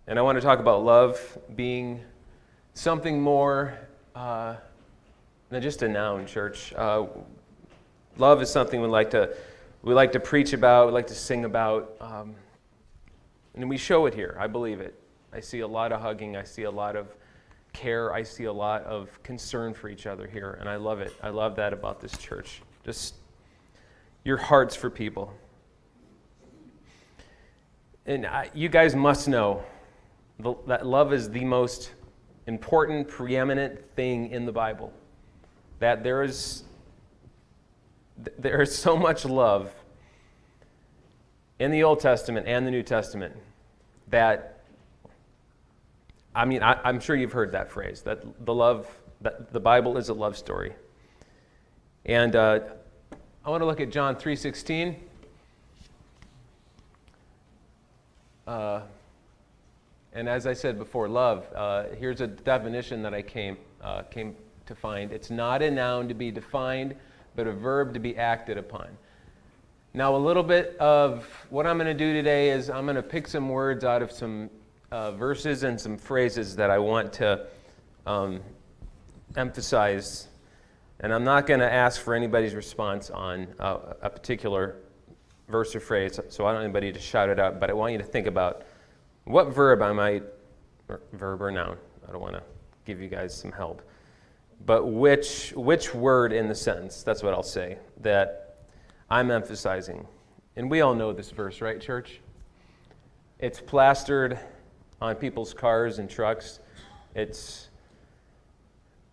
And I want to talk about love being something more than just a noun, church. Love is something we like to preach about, we like to sing about, and we show it here. I believe it. I see a lot of hugging. I see a lot of care. I see a lot of concern for each other here, and I love it. I love that about this church. Just your hearts for people. And you guys must know that love is the most important, preeminent thing in the Bible. That there is so much love in the Old Testament and the New Testament that, I'm sure you've heard that phrase, that the Bible is a love story. And I want to look at John 3:16. And as I said before, love, here's a definition that I came to find. It's not a noun to be defined, but a verb to be acted upon. Now, a little bit of what I'm going to do today is I'm going to pick some words out of some verses and some phrases that I want to emphasize. And I'm not going to ask for anybody's response on a particular verse or phrase, so I don't want anybody to shout it out, but I want you to think about what verb verb or noun, I don't want to give you guys some help, but which word in the sentence, that's what I'll say, that I'm emphasizing. And we all know this verse, right, church? It's plastered on people's cars and trucks.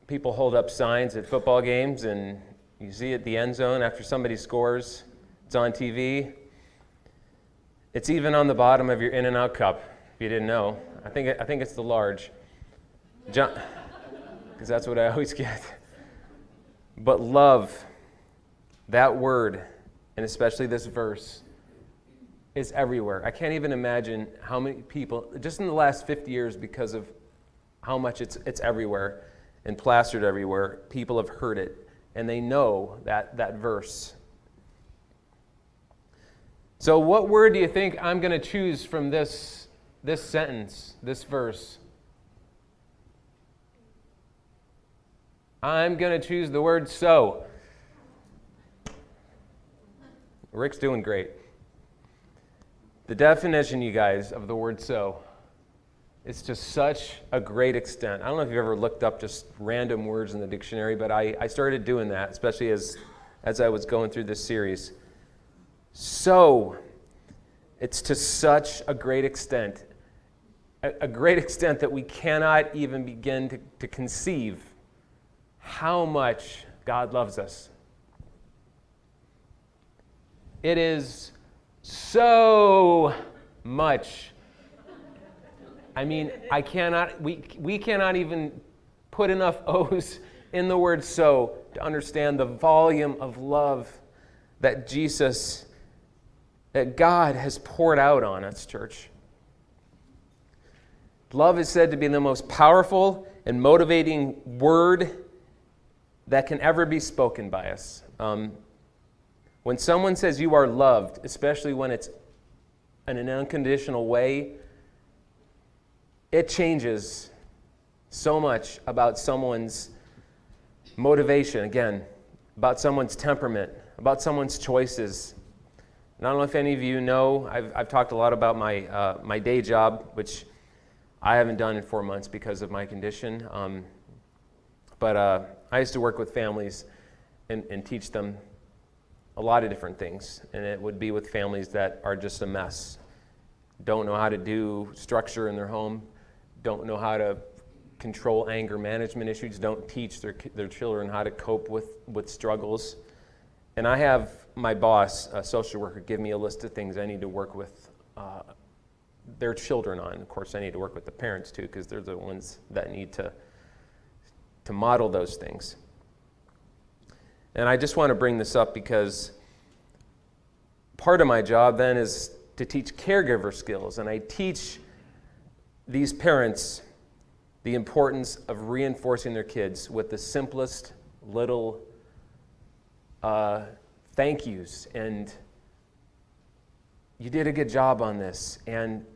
People hold up signs at football games, and you see it at the end zone after somebody scores. It's on TV. It's even on the bottom of your In-N-Out cup, if you didn't know. I think it's the large. Because that's what I always get. But love, that word, and especially this verse, is everywhere. I can't even imagine how many people, just in the last 50 years, because of how much it's everywhere and plastered everywhere, people have heard it, and they know that verse. So what word do you think I'm going to choose from this sentence, this verse? I'm going to choose the word so. Rick's doing great. The definition, you guys, of the word so is to such a great extent. I don't know if you've ever looked up just random words in the dictionary, but I started doing that, especially as I was going through this series. So, it's to such a great extent that we cannot even begin to conceive how much God loves us. It is so much. We cannot even put enough O's in the word so to understand the volume of love that God has poured out on us, church. Love is said to be the most powerful and motivating word that can ever be spoken by us. When someone says you are loved, especially when it's in an unconditional way, it changes so much about someone's motivation, again, about someone's temperament, about someone's choices. And I don't know if any of you know, I've talked a lot about my day job, which I haven't done in 4 months because of my condition. But I used to work with families and teach them a lot of different things. And it would be with families that are just a mess. Don't know how to do structure in their home. Don't know how to control anger management issues. Don't teach their children how to cope with struggles. And I have my boss, a social worker, give me a list of things I need to work with their children on. Of course, I need to work with the parents too, because they're the ones that need to model those things. And I just want to bring this up because part of my job then is to teach caregiver skills, and I teach these parents the importance of reinforcing their kids with the simplest little thank yous, and you did a good job on this, and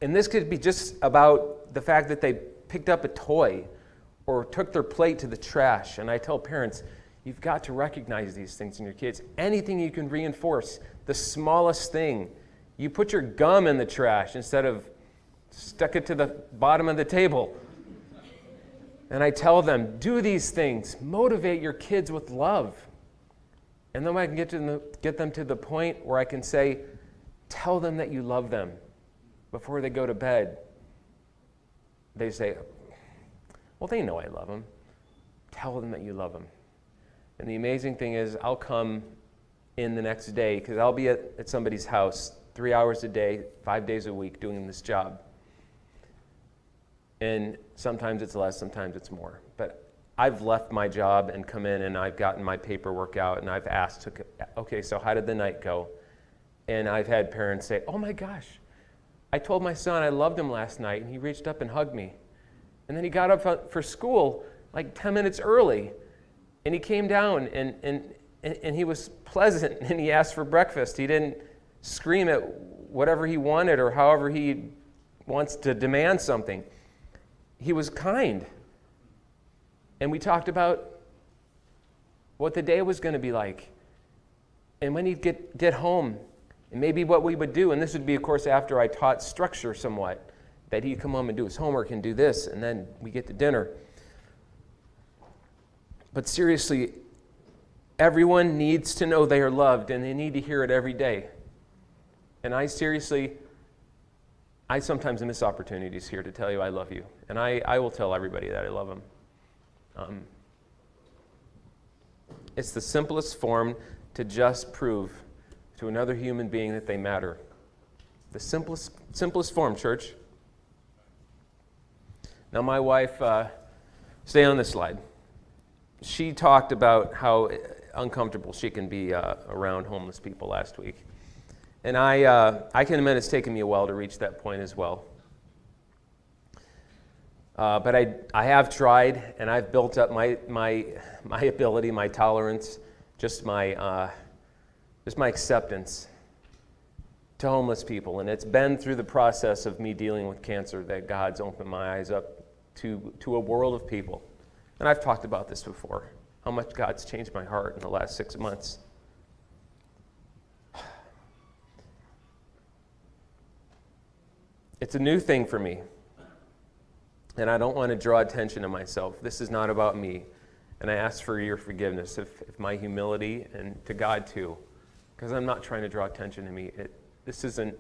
And this could be just about the fact that they picked up a toy or took their plate to the trash. And I tell parents, you've got to recognize these things in your kids. Anything you can reinforce, the smallest thing. You put your gum in the trash instead of stuck it to the bottom of the table. And I tell them, do these things. Motivate your kids with love. And then I can get them to the point where I can say, tell them that you love them before they go to bed. They say, well, they know I love them. Tell them that you love them. And the amazing thing is, I'll come in the next day, because I'll be at somebody's house 3 hours a day, 5 days a week doing this job. And sometimes it's less, sometimes it's more. But I've left my job and come in and I've gotten my paperwork out and I've asked, okay, so how did the night go? And I've had parents say, oh my gosh, I told my son I loved him last night and he reached up and hugged me. And then he got up for school like 10 minutes early and he came down and he was pleasant and he asked for breakfast. He didn't scream at whatever he wanted or however he wants to demand something. He was kind. And we talked about what the day was going to be like. And when he'd get home, and maybe what we would do, and this would be, of course, after I taught structure somewhat, that he'd come home and do his homework and do this, and then we get to dinner. But seriously, everyone needs to know they are loved, and they need to hear it every day. And I sometimes miss opportunities here to tell you I love you. And I will tell everybody that I love them. It's the simplest form to just prove to another human being that they matter. The simplest form, church. Now my wife, stay on this slide. She talked about how uncomfortable she can be around homeless people last week. And I can admit it's taken me a while to reach that point as well. But I have tried, and I've built up my ability, my tolerance, just my acceptance to homeless people. And it's been through the process of me dealing with cancer that God's opened my eyes up to a world of people. And I've talked about this before, how much God's changed my heart in the last 6 months. It's a new thing for me. And I don't want to draw attention to myself. This is not about me. And I ask for your forgiveness if my humility, and to God too, because I'm not trying to draw attention to me. This isn't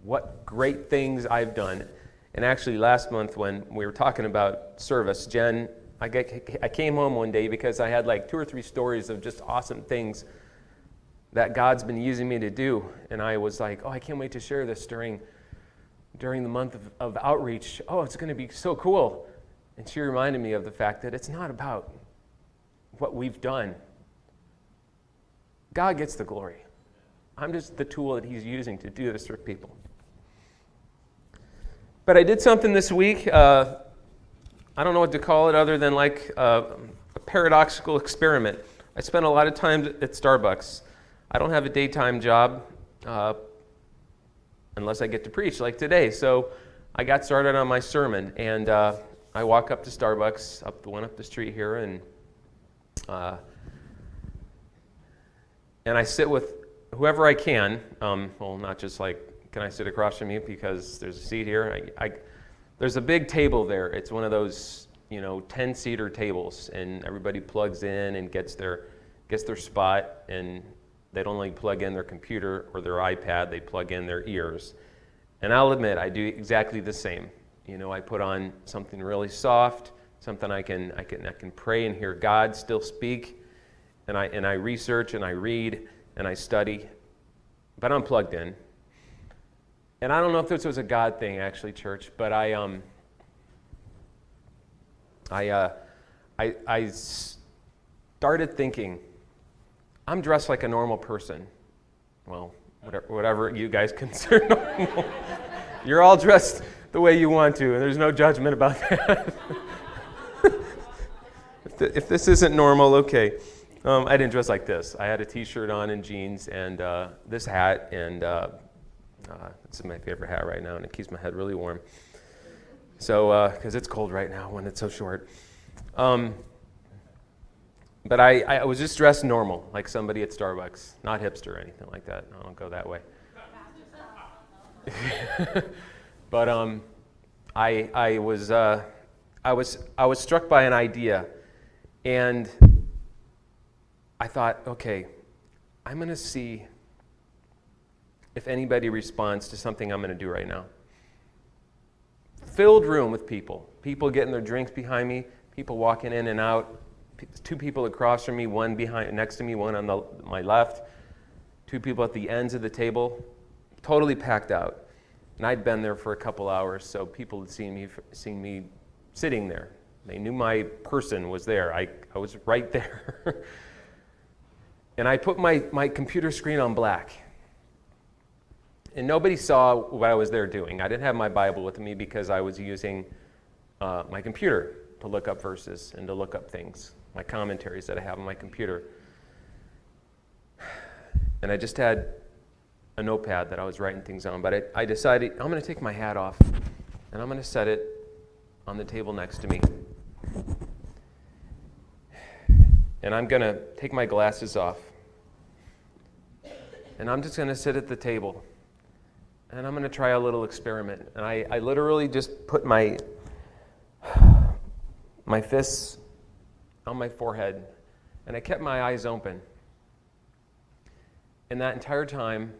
what great things I've done. And actually last month when we were talking about service, Jen, I came home one day because I had like 2 or 3 stories of just awesome things that God's been using me to do. And I was like, oh, I can't wait to share this during the month of outreach. Oh, it's going to be so cool. And she reminded me of the fact that it's not about what we've done. God gets the glory. I'm just the tool that he's using to do this for people. But I did something this week. I don't know what to call it other than like a paradoxical experiment. I spent a lot of time at Starbucks. I don't have a daytime job. Unless I get to preach like today. So I got started on my sermon, and I walk up to Starbucks, the one up the street here, and I sit with whoever I can. Well, not just like, can I sit across from you because there's a seat here? There's a big table there. It's one of those 10-seater tables, and everybody plugs in and gets their spot, and they don't only plug in their computer or their iPad, they plug in their ears. And I'll admit, I do exactly the same. I put on something really soft, something I can pray and hear God still speak, and I research and I read and I study, but I'm plugged in. And I don't know if this was a God thing, actually, church, but I started thinking, I'm dressed like a normal person. Well, whatever you guys consider normal. You're all dressed the way you want to, and there's no judgment about that. If this isn't normal, okay. I didn't dress like this. I had a t-shirt on and jeans and this hat and This is my favorite hat right now, and it keeps my head really warm. So, because it's cold right now when it's so short. But I was just dressed normal, like somebody at Starbucks, not hipster or anything like that. I don't go that way. But I was struck by an idea, and I thought, okay, I'm going to see if anybody responds to something I'm going to do right now. Filled room with people getting their drinks behind me, people walking in and out. Two people across from me, one next to me, one on my left, two people at the ends of the table, totally packed out. And I'd been there for a couple hours, so people had seen me sitting there. They knew my person was there. I was right there. And I put my computer screen on black. And nobody saw what I was there doing. I didn't have my Bible with me because I was using my computer to look up verses and to look up things, my commentaries that I have on my computer. And I just had a notepad that I was writing things on. But I decided I'm going to take my hat off and I'm going to set it on the table next to me. And I'm going to take my glasses off. And I'm just going to sit at the table. And I'm going to try a little experiment. And I literally just put my fists on my forehead. And I kept my eyes open. And that entire time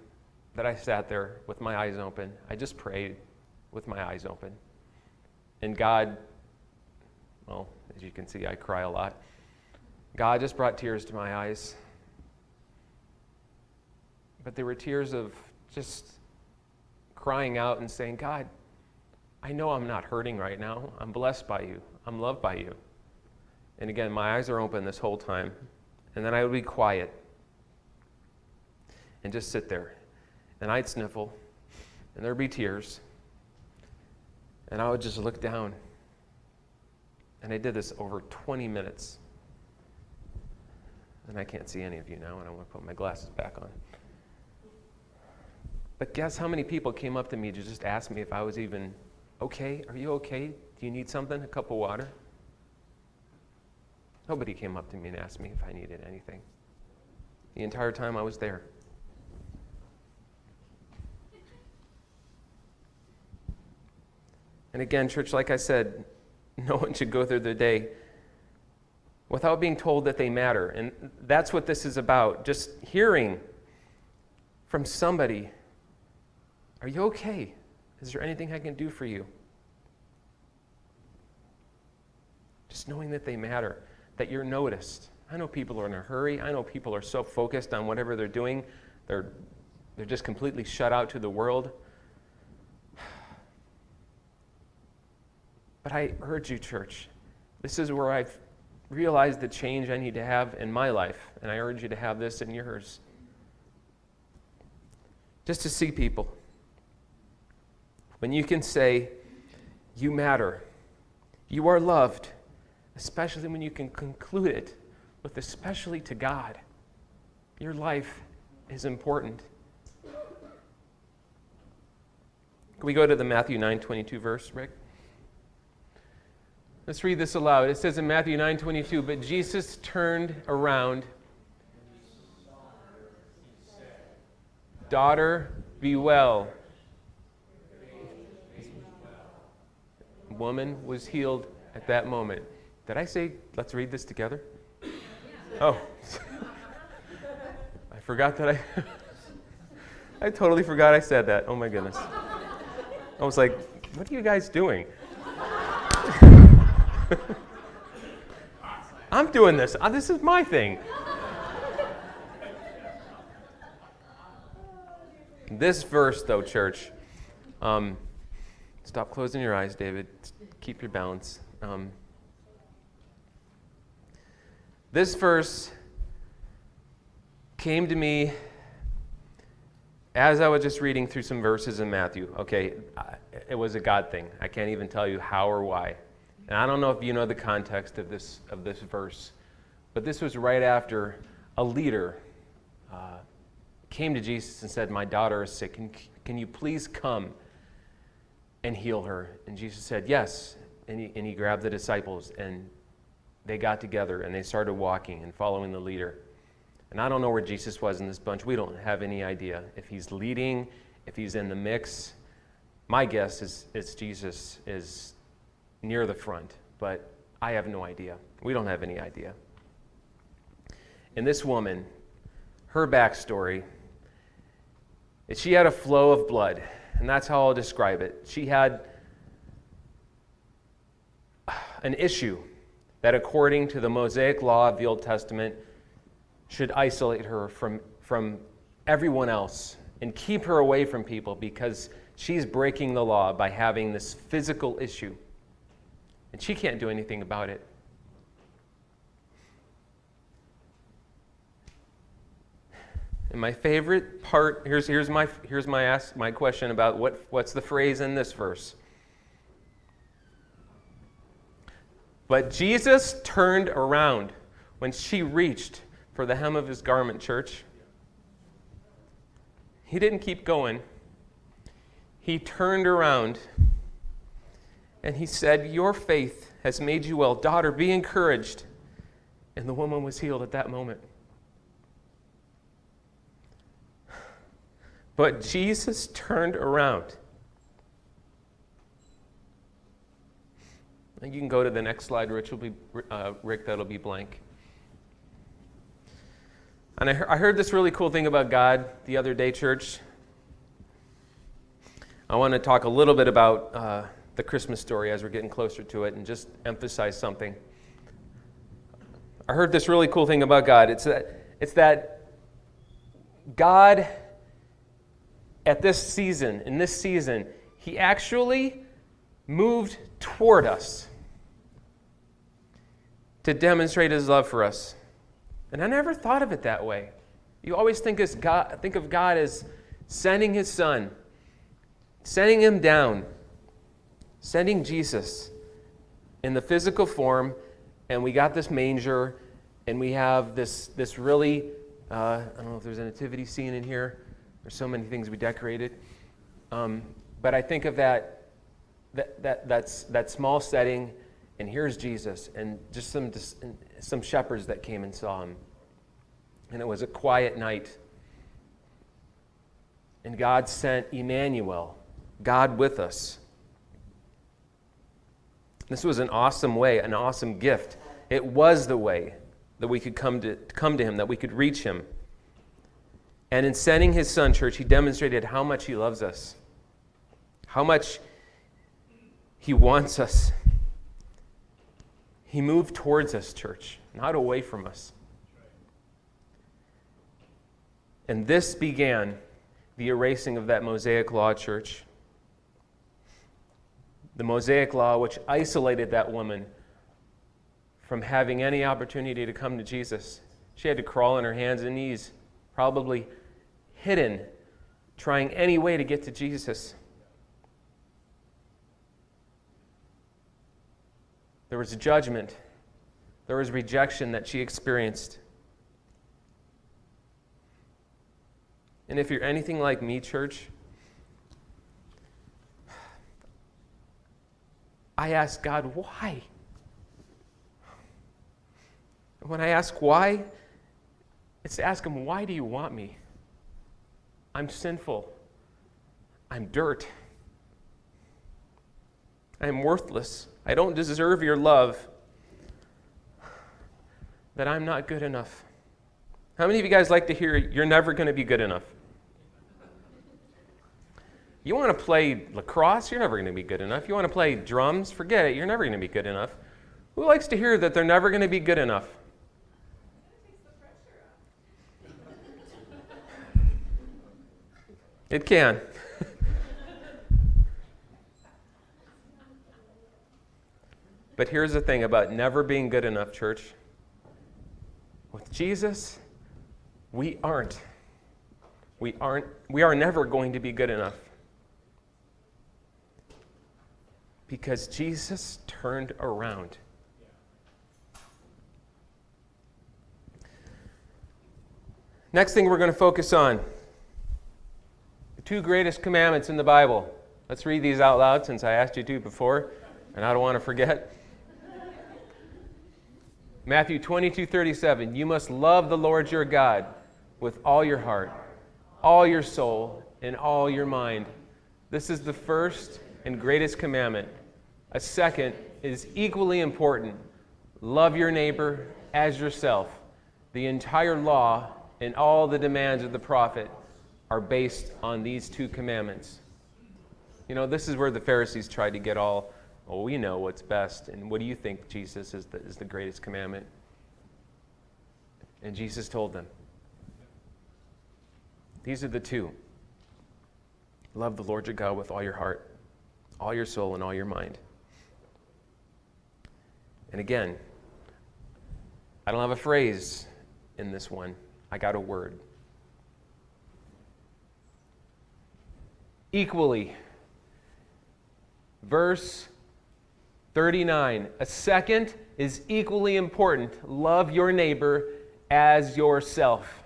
that I sat there with my eyes open, I just prayed with my eyes open. And God, well, as you can see, I cry a lot. God just brought tears to my eyes. But they were tears of just crying out and saying, God, I know I'm not hurting right now. I'm blessed by you. I'm loved by you. And again, my eyes are open this whole time. And then I would be quiet and just sit there. And I'd sniffle, and there'd be tears. And I would just look down. And I did this over 20 minutes. And I can't see any of you now, and I want to put my glasses back on. But guess how many people came up to me to just ask me if I was even okay? Are you okay? Do you need something? A cup of water? Nobody came up to me and asked me if I needed anything. The entire time I was there. And again, church, like I said, no one should go through their day without being told that they matter. And that's what this is about. Just hearing from somebody, are you okay? Is there anything I can do for you? Just knowing that they matter, that you're noticed. I know people are in a hurry. I know people are so focused on whatever they're doing. They're just completely shut out to the world. But I urge you, church, this is where I've realized the change I need to have in my life, and I urge you to have this in yours. Just to see people. When you can say, you matter, you are loved, especially when you can conclude it with especially to God. Your life is important. Can we go to the Matthew 9:22 verse, Rick? Let's read this aloud. It says in Matthew 9:22, but Jesus turned around. Daughter, be well. Woman was healed at that moment. Did I say, let's read this together? Oh. I forgot that I totally forgot I said that. Oh my goodness. I was like, what are you guys doing? I'm doing this. This is my thing. This verse, though, church, stop closing your eyes, David. Keep your balance. This verse came to me as I was just reading through some verses in Matthew. Okay, it was a God thing. I can't even tell you how or why. And I don't know if you know the context of this verse, but this was right after a leader came to Jesus and said, "My daughter is sick. Can you please come and heal her?" And Jesus said, "Yes." And he grabbed the disciples, and they got together, and they started walking and following the leader. And I don't know where Jesus was in this bunch. We don't have any idea if he's leading, if he's in the mix. My guess is Jesus is near the front, but I have no idea. We don't have any idea. And this woman, her backstory is she had a flow of blood, and that's how I'll describe it. She had an issue that, according to the Mosaic law of the Old Testament, should isolate her from everyone else and keep her away from people, because she's breaking the law by having this physical issue. And she can't do anything about it. And my favorite part, here's my question about what's the phrase in this verse. But Jesus turned around when she reached for the hem of his garment, church. He didn't keep going. He turned around and he said, "Your faith has made you well. Daughter, be encouraged." And the woman was healed at that moment. But Jesus turned around. And you can go to the next slide, Rick, that'll be blank. And I heard this really cool thing about God the other day, church. I want to talk a little bit about the Christmas story as we're getting closer to it, and just emphasize something. I heard this really cool thing about God. It's that God, in this season, he actually moved toward us to demonstrate his love for us. And I never thought of it that way. You always think of God as sending his son, sending him down, sending Jesus in the physical form, and we got this manger, and we have this really, I don't know if there's a nativity scene in here. There's so many things we decorated. But I think of that small setting, and here's Jesus, and just some shepherds that came and saw him. And it was a quiet night. And God sent Emmanuel, God with us. This was an awesome way, an awesome gift. It was the way that we could come to him, that we could reach him. And in sending his son, church, he demonstrated how much he loves us, how much he wants us. He moved towards us, church, not away from us. And this began the erasing of that Mosaic law, church. The Mosaic law, which isolated that woman from having any opportunity to come to Jesus. She had to crawl on her hands and knees, probably hidden, trying any way to get to Jesus. There was judgment. There was rejection that she experienced. And if you're anything like me, church, I ask God, why? When I ask why, it's to ask him, why do you want me? I'm sinful. I'm dirt. I'm worthless. I don't deserve your love. That I'm not good enough. How many of you guys like to hear you're never going to be good enough? You want to play lacrosse? You're never going to be good enough. You want to play drums? Forget it. You're never going to be good enough. Who likes to hear that they're never going to be good enough? It can. But here's the thing about never being good enough, church. With Jesus, we aren't. We are never going to be good enough. Because Jesus turned around. Next thing we're going to focus on, two greatest commandments in the Bible. Let's read these out loud since I asked you to before, and I don't want to forget. Matthew 22:37, you must love the Lord your God with all your heart, all your soul, and all your mind. This is the first and greatest commandment. A second is equally important. Love your neighbor as yourself. The entire law and all the demands of the prophet are based on these two commandments. You know, this is where the Pharisees tried to get all, oh, we know what's best, and what do you think, Jesus, is the greatest commandment? And Jesus told them, these are the two. Love the Lord your God with all your heart, all your soul, and all your mind. And again, I don't have a phrase in this one. I got a word. Equally. Verse 39. A second is equally important. Love your neighbor as yourself.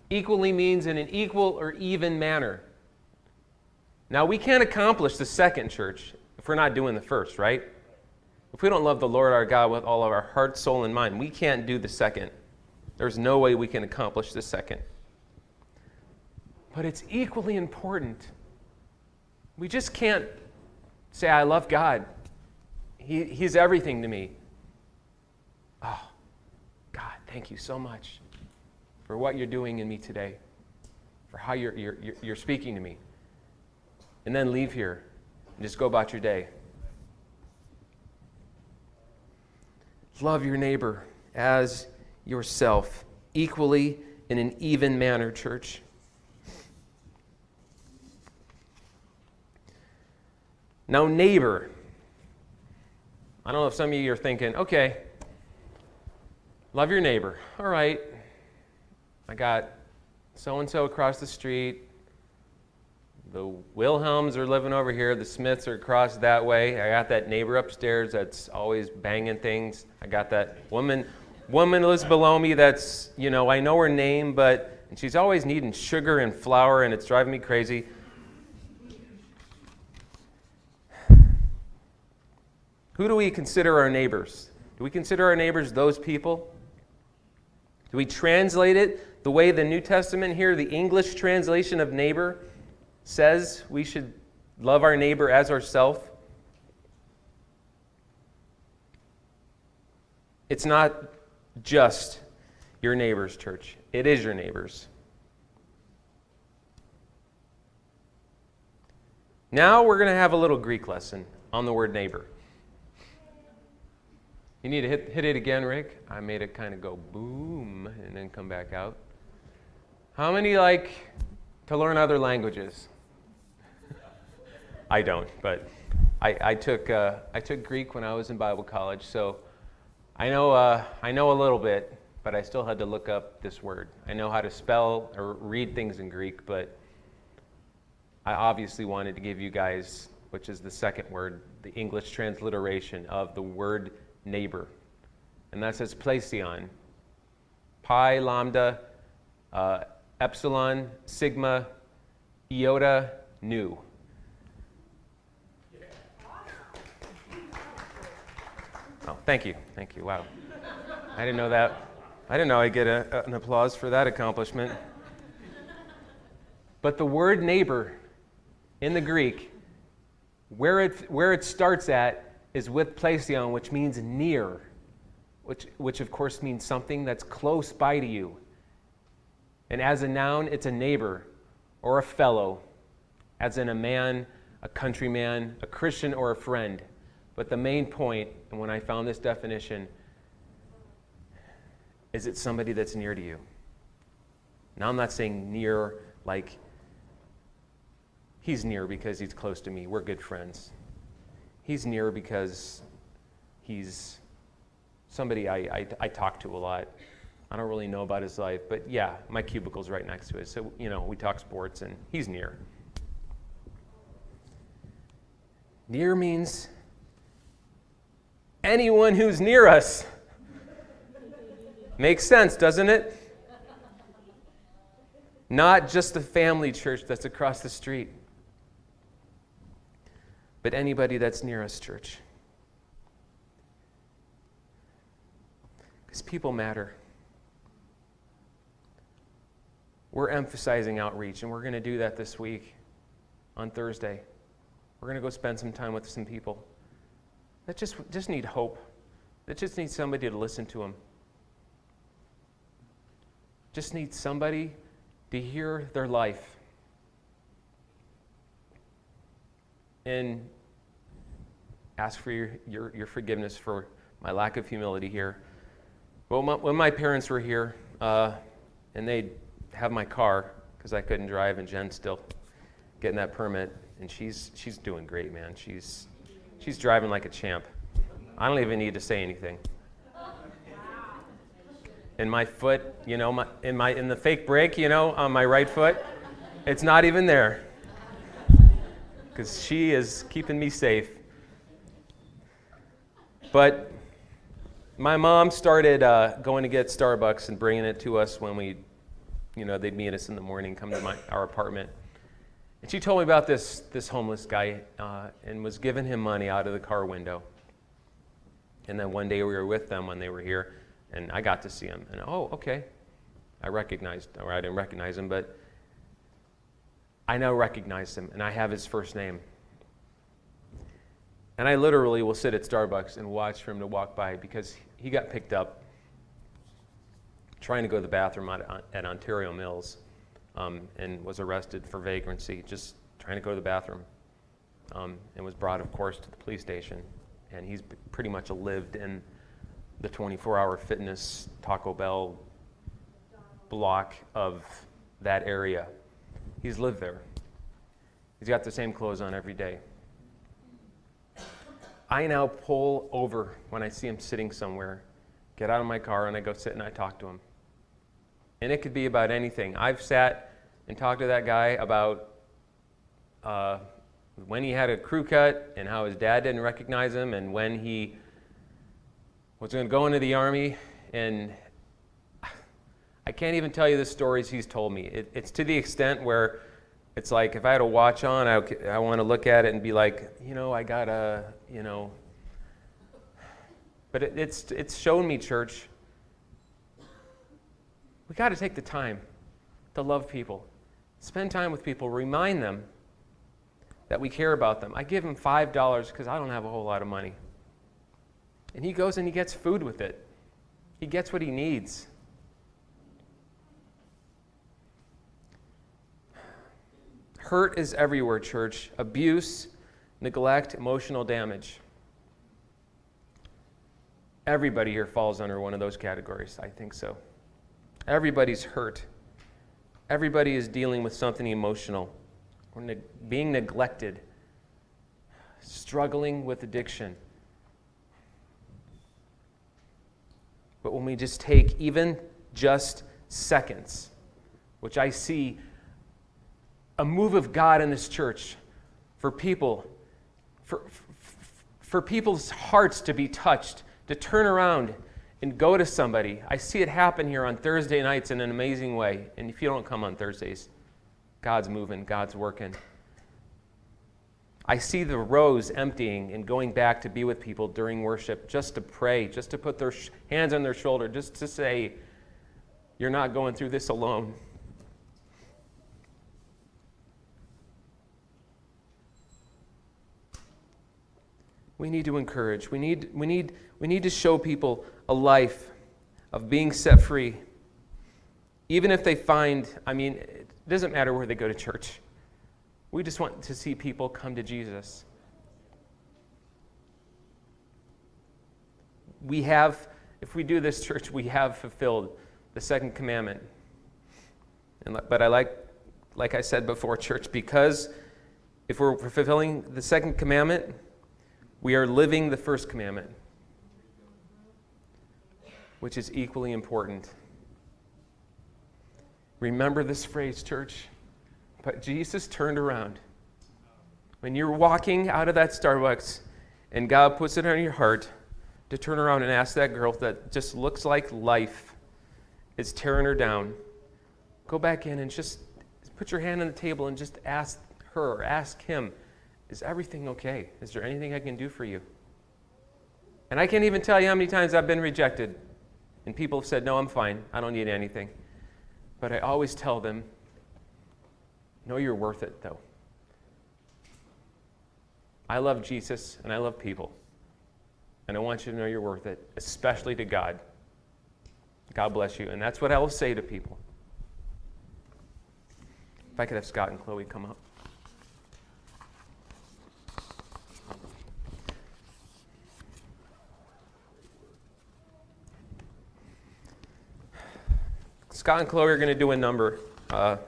Equally means in an equal or even manner. Now, we can't accomplish the second, church, if we're not doing the first, right? If we don't love the Lord our God with all of our heart, soul, and mind, we can't do the second. There's no way we can accomplish the second. But it's equally important. We just can't say, I love God. He's everything to me. Oh, God, thank you so much for what you're doing in me today, for how you're speaking to me. And then leave here and just go about your day. Love your neighbor as yourself, equally in an even manner, church. Now, neighbor. I don't know if some of you are thinking, okay, love your neighbor. All right, I got so-and-so across the street. The Wilhelms are living over here. The Smiths are across that way. I got that neighbor upstairs that's always banging things. I got that woman lives below me that's, I know her name, but and she's always needing sugar and flour, and it's driving me crazy. Who do we consider our neighbors? Do we consider our neighbors those people? Do we translate it the way the New Testament here, the English translation of neighbor, says we should love our neighbor as ourselves? It's not just your neighbors, church. It is your neighbors. Now we're going to have a little Greek lesson on the word neighbor. You need to hit it again, Rick. I made it kind of go boom and then come back out. How many like to learn other languages? I don't, but I took Greek when I was in Bible college, so I know a little bit, but I still had to look up this word. I know how to spell or read things in Greek, but I obviously wanted to give you guys, which is the second word, the English transliteration of the word neighbor, and that says plesion, pi, lambda, epsilon, sigma, iota, nu. Oh, thank you. Wow. I didn't know that. I didn't know I'd get an applause for that accomplishment. But the word neighbor in the Greek, where it starts at is with plesion, which means near, which of course means something that's close by to you. And as a noun, it's a neighbor or a fellow, as in a man, a countryman, a Christian, or a friend. But the main point, and when I found this definition, is it's somebody that's near to you. Now, I'm not saying near like he's near because he's close to me. We're good friends. He's near because he's somebody I talk to a lot. I don't really know about his life, but yeah, my cubicle's right next to it. So, we talk sports, and he's near. Near means anyone who's near us. Makes sense, doesn't it? Not just the family church that's across the street, but anybody that's near us, church. Because people matter. We're emphasizing outreach, and we're going to do that this week on Thursday. We're going to go spend some time with some people that just need hope, that just need somebody to listen to them. Just need somebody to hear their life. And ask for your forgiveness for my lack of humility here. Well, when my parents were here, and they'd have my car, because I couldn't drive, and Jen's still getting that permit, and she's doing great, man. She's driving like a champ. I don't even need to say anything. And my foot, in the fake brake, on my right foot, it's not even there, because she is keeping me safe. But my mom started going to get Starbucks and bringing it to us when they'd meet us in the morning, come to our apartment. And she told me about this homeless guy and was giving him money out of the car window. And then one day we were with them when they were here, and I got to see him. And okay. I didn't recognize him, but I now recognized him, and I have his first name. And I literally will sit at Starbucks and watch for him to walk by, because he got picked up trying to go to the bathroom at Ontario Mills and was arrested for vagrancy, just trying to go to the bathroom, and was brought, of course, to the police station. And he's pretty much lived in the 24-hour fitness Taco Bell block of that area. He's lived there. He's got the same clothes on every day. I now pull over when I see him sitting somewhere, get out of my car, and I go sit and I talk to him. And it could be about anything. I've sat and talked to that guy about when he had a crew cut and how his dad didn't recognize him, and when he was going to go into the Army. And I can't even tell you the stories he's told me. It's to the extent where it's like, if I had a watch on, I want to look at it and be like, I gotta, But it's shown me, church, we got to take the time to love people, spend time with people, remind them that we care about them. I give him $5 because I don't have a whole lot of money. And he goes and he gets food with it. He gets what he needs. Hurt is everywhere, church. Abuse, neglect, emotional damage. Everybody here falls under one of those categories. I think so. Everybody's hurt. Everybody is dealing with something emotional, or being neglected, struggling with addiction. But when we just take even just seconds, which I see a move of God in this church for people, for people's hearts to be touched, to turn around and go to somebody. I see it happen here on Thursday nights in an amazing way. And if you don't come on Thursdays, God's moving, God's working. I see the rows emptying and going back to be with people during worship, just to pray, just to put their hands on their shoulder, just to say, you're not going through this alone. We need to encourage. We need to show people a life of being set free. Even if they find, it doesn't matter where they go to church. We just want to see people come to Jesus. If we do this, church, we have fulfilled the second commandment. But like I said before, church, because if we're fulfilling the second commandment, we are living the first commandment, which is equally important. Remember this phrase, church. But Jesus turned around. When you're walking out of that Starbucks and God puts it on your heart to turn around and ask that girl that just looks like life is tearing her down, Go back in and just put your hand on the table and just ask her or ask him, is everything okay? Is there anything I can do for you? And I can't even tell you how many times I've been rejected. And people have said, no, I'm fine. I don't need anything. But I always tell them, no, you're worth it, though. I love Jesus and I love people. And I want you to know you're worth it, especially to God. God bless you. And that's what I will say to people. If I could have Scott and Chloe come up. Scott and Chloe are going to do a number, a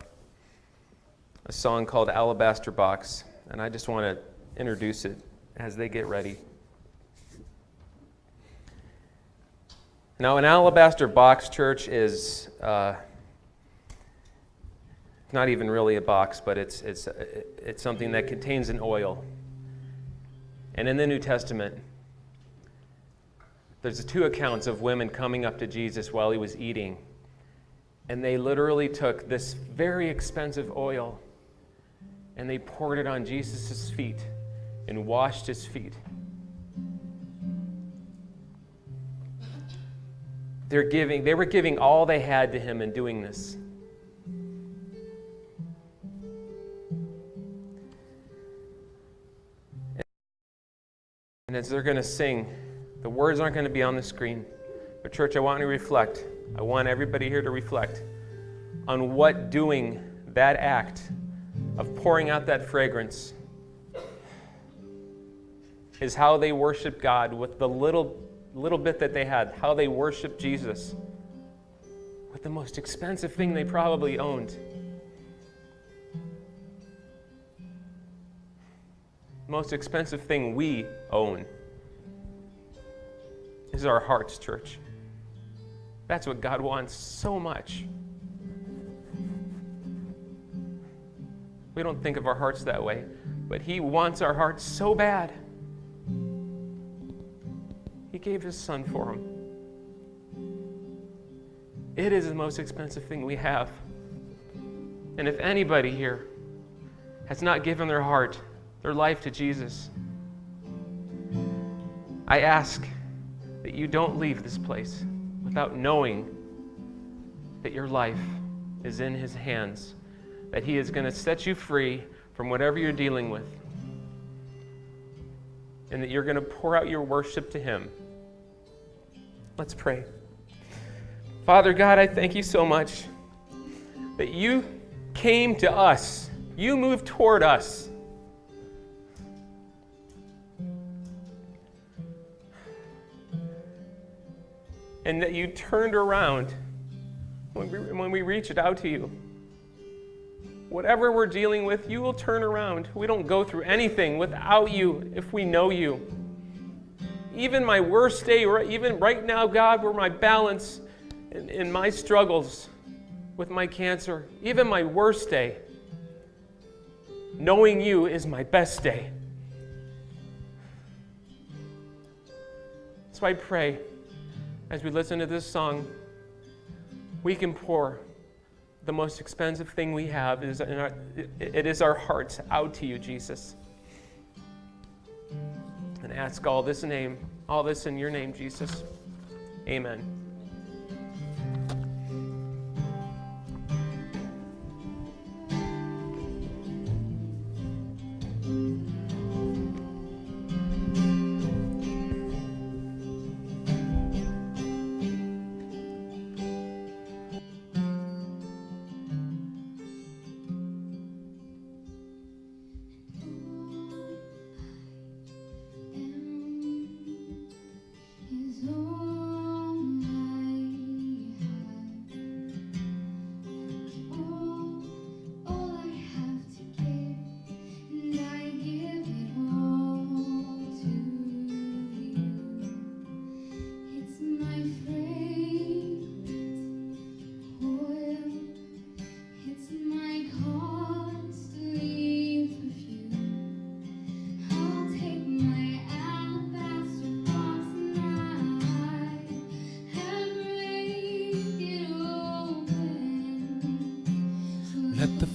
song called Alabaster Box, and I just want to introduce it as they get ready. Now, an alabaster box, church, is not even really a box, but it's something that contains an oil. And in the New Testament, there's 2 accounts of women coming up to Jesus while he was eating. And they literally took this very expensive oil and they poured it on Jesus' feet and washed his feet. They were giving all they had to him in doing this. And as they're going to sing, the words aren't going to be on the screen. But church, I want you to reflect. I want everybody here to reflect on what doing that act of pouring out that fragrance is, how they worship God with the little bit that they had, how they worship Jesus with the most expensive thing they probably owned. Most expensive thing we own is our hearts, church. That's what God wants so much. We don't think of our hearts that way, but he wants our hearts so bad. He gave his son for him. It is the most expensive thing we have. And if anybody here has not given their heart, their life to Jesus, I ask that you don't leave this place without knowing that your life is in his hands, that he is going to set you free from whatever you're dealing with, and that you're going to pour out your worship to him. Let's pray. Father God, I thank you so much that you came to us. You moved toward us. And that you turned around when we reached out to you. Whatever we're dealing with, you will turn around. We don't go through anything without you if we know you. Even my worst day, or even right now, God, where my balance in my struggles with my cancer, even my worst day, knowing you is my best day. So I pray, as we listen to this song, we can pour the most expensive thing we have. It is our hearts out to you, Jesus. And ask all this in your name, Jesus. Amen. Is all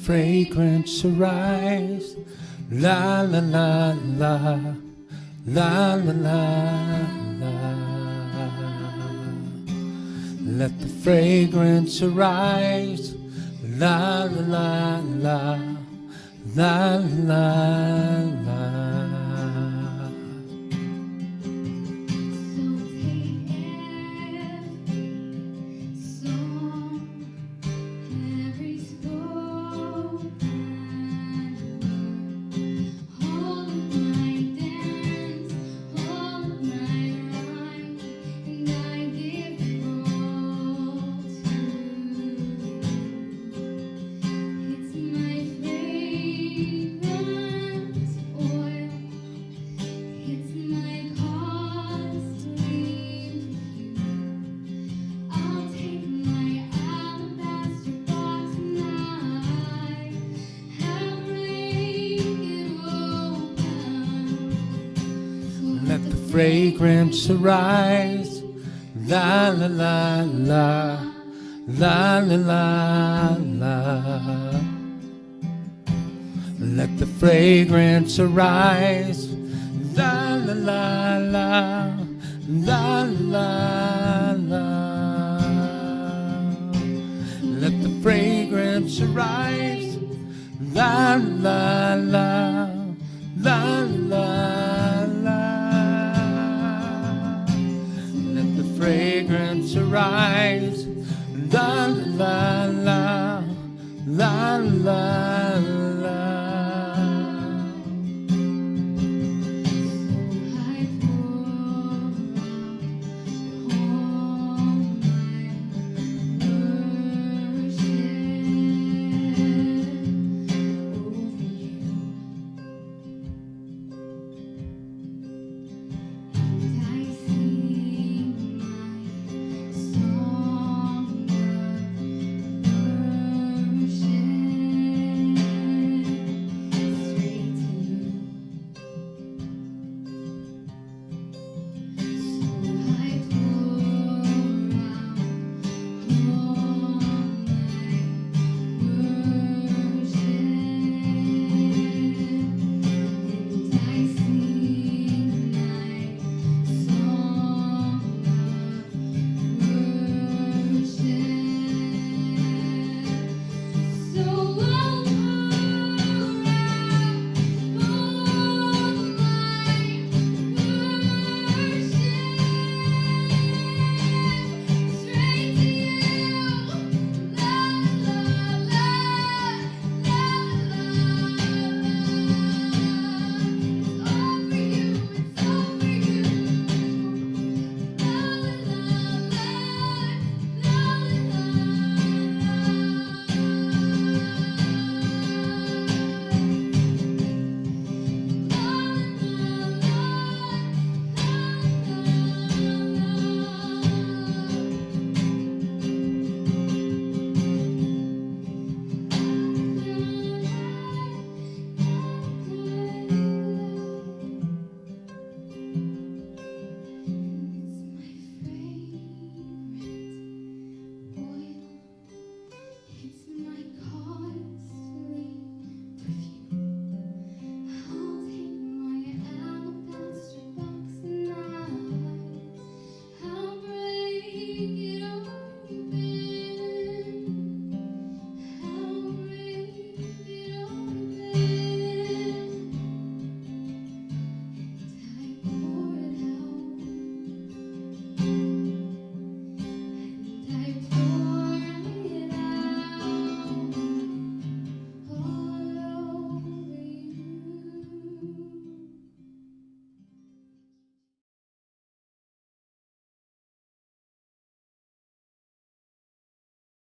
fragrance arise. La la la la, la la la la. Let the fragrance arise. La la la la, la la la. Fragrance arise, la la la la, la la la la. Let the fragrance arise, la la la la, la la la. Let the fragrance arise, la la la, la la. Fragrance arise, la la la, la la la.